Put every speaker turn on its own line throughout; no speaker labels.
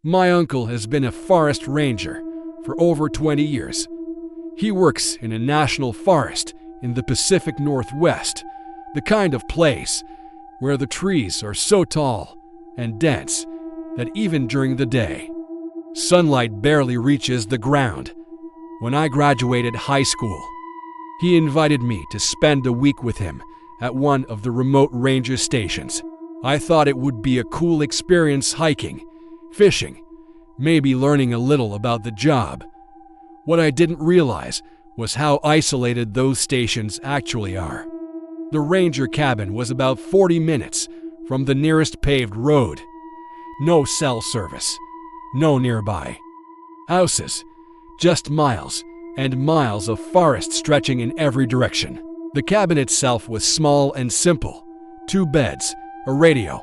My uncle has been a forest ranger for over 20 years. He works in a national forest in the Pacific Northwest, the kind of place where the trees are so tall and dense that even during the day, sunlight barely reaches the ground. When I graduated high school, he invited me to spend a week with him at one of the remote ranger stations. I thought it would be a cool experience hiking, fishing, maybe learning a little about the job. What I didn't realize was how isolated those stations actually are. The ranger cabin was about 40 minutes from the nearest paved road. No cell service, no nearby houses, just miles and miles of forest stretching in every direction. The cabin itself was small and simple. 2 beds, a radio,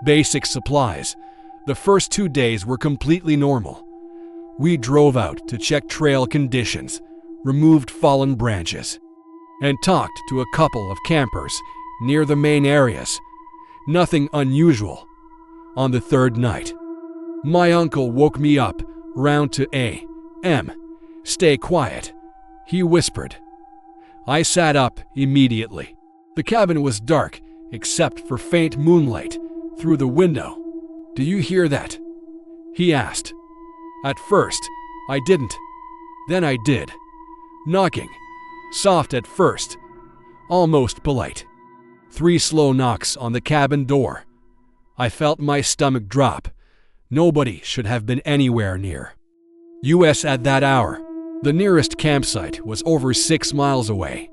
basic supplies. The first 2 days were completely normal. We drove out to check trail conditions, removed fallen branches, and talked to a couple of campers near the main areas. Nothing unusual. On the 3rd night, my uncle woke me up around 2 a.m. "Stay quiet," he whispered. I sat up immediately. The cabin was dark except for faint moonlight through the window. "Do you hear that?" he asked. At first, I didn't. Then I did. Knocking. Soft at first. Almost polite. 3 slow knocks on the cabin door. I felt my stomach drop. Nobody should have been anywhere near us at that hour. The nearest campsite was over 6 miles away.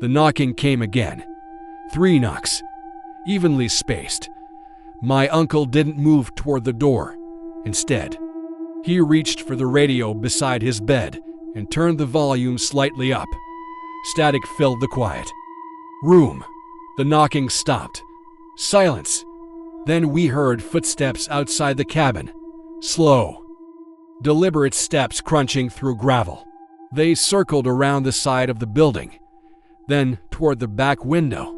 The knocking came again. 3 knocks. Evenly spaced. My uncle didn't move toward the door. Instead, he reached for the radio beside his bed and turned the volume slightly up. Static filled the quiet room. The knocking stopped. Silence. Then we heard footsteps outside the cabin. Slow, deliberate steps crunching through gravel. They circled around the side of the building, then toward the back window.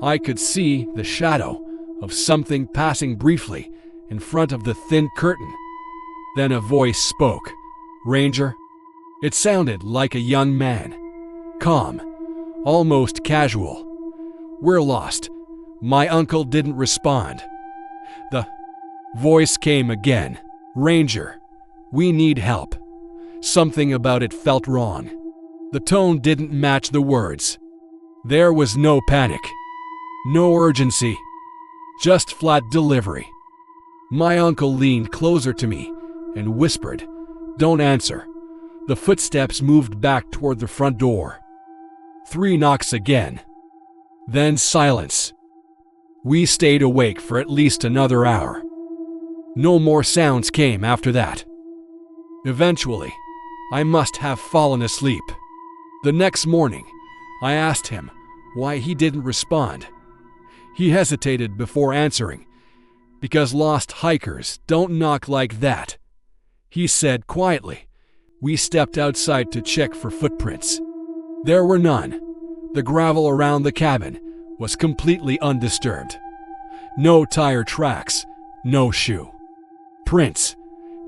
I could see the shadow of something passing briefly in front of the thin curtain. Then a voice spoke. "Ranger?" It sounded like a young man. Calm, almost casual. "We're lost." My uncle didn't respond. The voice came again. "Ranger, we need help." Something about it felt wrong. The tone didn't match the words. There was no panic, no urgency, just flat delivery. My uncle leaned closer to me and whispered, "Don't answer." The footsteps moved back toward the front door. 3 knocks again. Then silence. We stayed awake for at least another hour. No more sounds came after that. Eventually, I must have fallen asleep. The next morning, I asked him why he didn't respond. He hesitated before answering, because lost hikers don't knock like that. He said quietly. We stepped outside to check for footprints. There were none. The gravel around the cabin was completely undisturbed. No tire tracks, no shoe prints,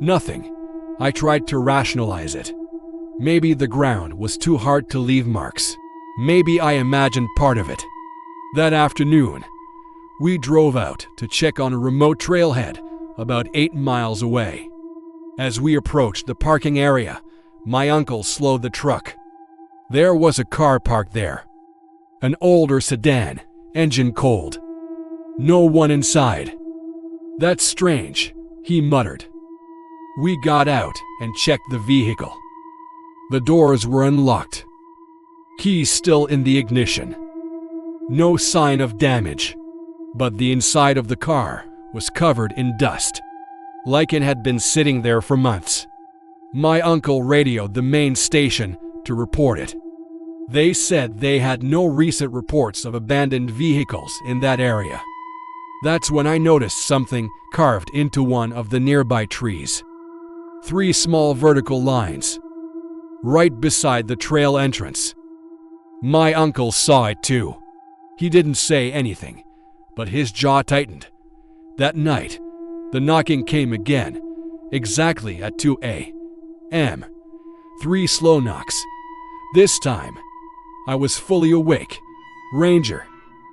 nothing. I tried to rationalize it. Maybe the ground was too hard to leave marks. Maybe I imagined part of it. That afternoon, we drove out to check on a remote trailhead about 8 miles away. As we approached the parking area, my uncle slowed the truck. There was a car parked there. An older sedan, engine cold. No one inside. "That's strange," he muttered. We got out and checked the vehicle. The doors were unlocked. Keys still in the ignition. No sign of damage, but the inside of the car was covered in dust, like it had been sitting there for months. My uncle radioed the main station to report it. They said they had no recent reports of abandoned vehicles in that area. That's when I noticed something carved into one of the nearby trees. 3 small vertical lines, right beside the trail entrance. My uncle saw it too. He didn't say anything, but his jaw tightened. That night, the knocking came again, exactly at 2 a.m. 3 slow knocks. This time, I was fully awake. "Ranger,"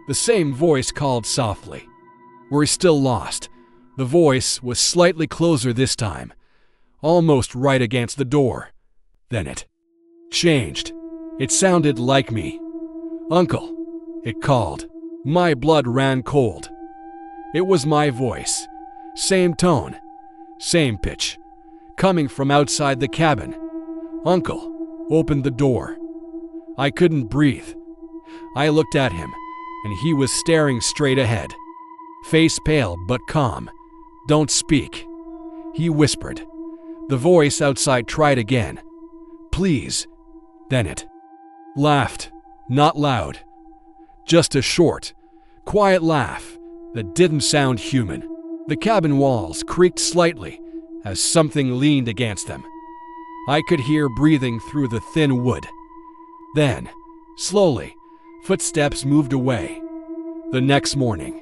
the same voice called softly. "We're still lost." The voice was slightly closer this time, almost right against the door. Then it changed. It sounded like me. "Uncle," it called. My blood ran cold. It was my voice. Same tone, same pitch, coming from outside the cabin. "Uncle, open the door." I couldn't breathe. I looked at him, and he was staring straight ahead. Face pale but calm. "Don't speak," he whispered. The voice outside tried again. "Please." Then it laughed, not loud. Just a short, quiet laugh that didn't sound human. The cabin walls creaked slightly as something leaned against them. I could hear breathing through the thin wood. Then, slowly, footsteps moved away. The next morning,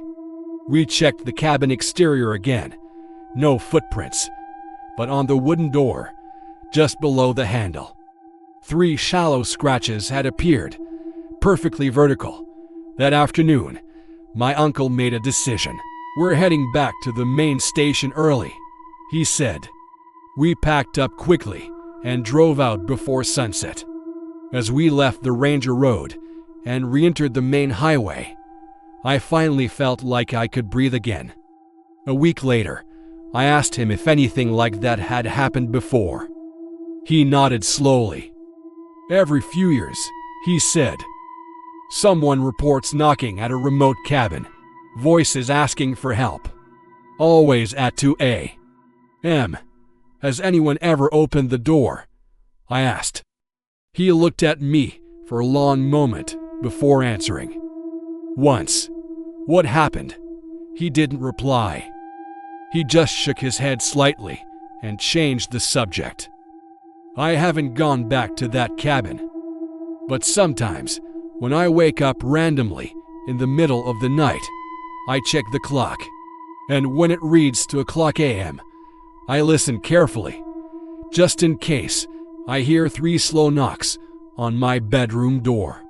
we checked the cabin exterior again. No footprints, but on the wooden door, just below the handle, 3 shallow scratches had appeared, perfectly vertical. That afternoon, my uncle made a decision. "We're heading back to the main station early," he said. We packed up quickly and drove out before sunset. As we left the Ranger Road and re-entered the main highway, I finally felt like I could breathe again. A week later, I asked him if anything like that had happened before. He nodded slowly. "Every few years," he said. "Someone reports knocking at a remote cabin, voices asking for help. Always at 2 a.m. "Has anyone ever opened the door?" I asked. He looked at me for a long moment before answering. "Once." "What happened?" He didn't reply. He just shook his head slightly and changed the subject. "I haven't gone back to that cabin. But sometimes, when I wake up randomly in the middle of the night, I check the clock. And when it reads 2 o'clock a.m., I listen carefully, just in case I hear 3 slow knocks on my bedroom door."